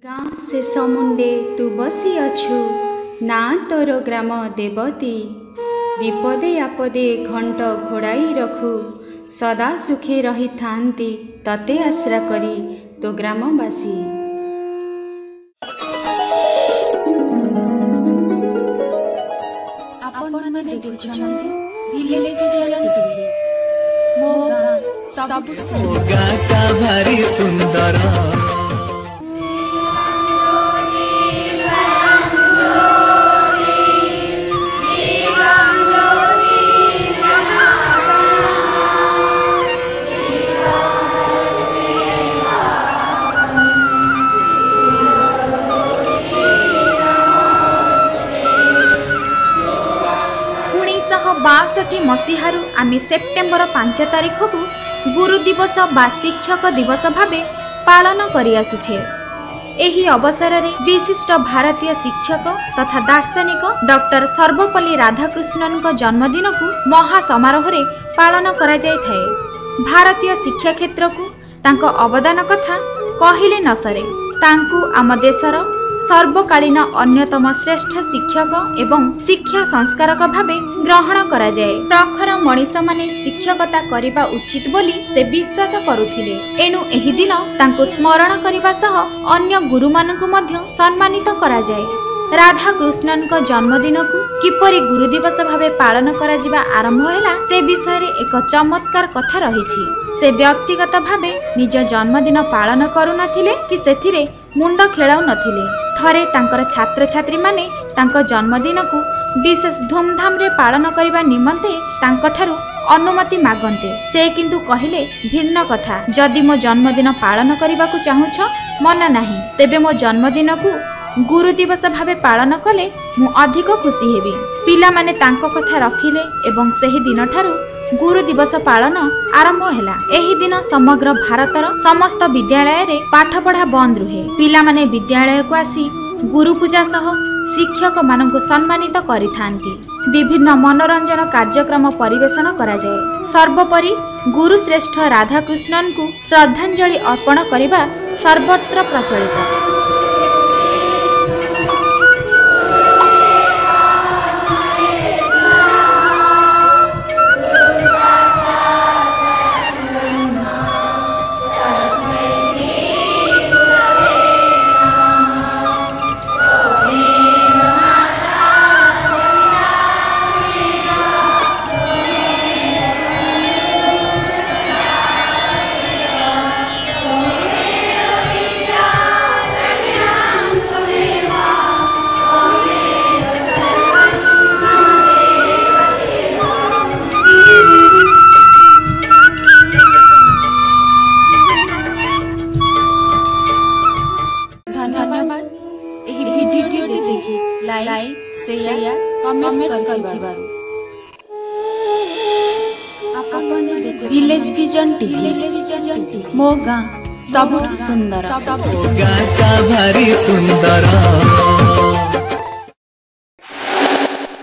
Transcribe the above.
गाँ शेष मुंडे तू बसी अछु ना तोर ग्राम देवती विपदे आपदे घंट घोड़ाई रखु सदा सुखे रही थांती तते आश्रा करी तो ग्रामवासी। भारी सुंदर मसीहारू आमी सेप्टेम्बर 5 तारिख को गुरु दिवस बा शिक्षक दिवस भावे पालन करि आसुछे। एही अवसर रे विशिष्ट भारतीय शिक्षक तथा दार्शनिक डॉक्टर सर्वपल्ली राधाकृष्णन को जन्मदिन को महा समारोह रे पालन करा जाय थाए। भारतीय शिक्षा क्षेत्र को तांको अवदान कथा कहिले न सरे। तांकु आम देशर सर्वकालीन अन्यतम श्रेष्ठ शिक्षक एवं शिक्षा संस्कारक भावे ग्रहण करा जाए। प्रखर मनीष माने शिक्षकता करिबा उचित बोली से विश्वास करुथिले। एणु एही दिन तांको स्मरण करिबा सह अन्य गुरु मानकु मध्य सम्मानित करा जाए। राधाकृष्णन को जन्मदिन को किपरि गुरु दिवस भावे पालन करा जिबा आरंभ हैला से विषय रे एक चमत्कार कथा रहिछि। से व्यक्तिगत भावे निज जन्मदिन पालन करू नथिले कि सेथिरे मुंड खेलाउ नथिले। थरे तांकर छात्र छात्री माने तांको जन्मदिन को विशेष धूमधाम रे पालन करिबा निमंते तांको ठारू अनुमति मागंते। से किंतु कहिले भिन्न कथा, जदि मो जन्मदिन पालन करिबा को चाहुछ मना नाही, तेबे मो जन्मदिन को गुरु दिवस भावे पालन कले मु अधिक खुशी हेबी। पिला माने तांको कथा रखिले एवं सेही दिन ठारू गुरु दिवस पालन आरंभ हैला। एही दिन समग्र भारतर समस्त विद्यालय रे पाठ पढ़ा बंद रुहे। पिला माने विद्यालय को आसी गुरु पूजा सह शिक्षक मानकु सम्मानित करिथांती। विभिन्न मनोरंजन कार्यक्रम परिवेषण करा जाए। सर्वोपरि गुरु श्रेष्ठ राधाकृष्णन को श्रद्धांजलि अर्पण करिबा सर्वत्र प्रचलित। लाइक शेयर कमेंट करथिबारु आपन विलेज विजन टीवी मो गाँ सबुठ सुंदर भारी सुंदर।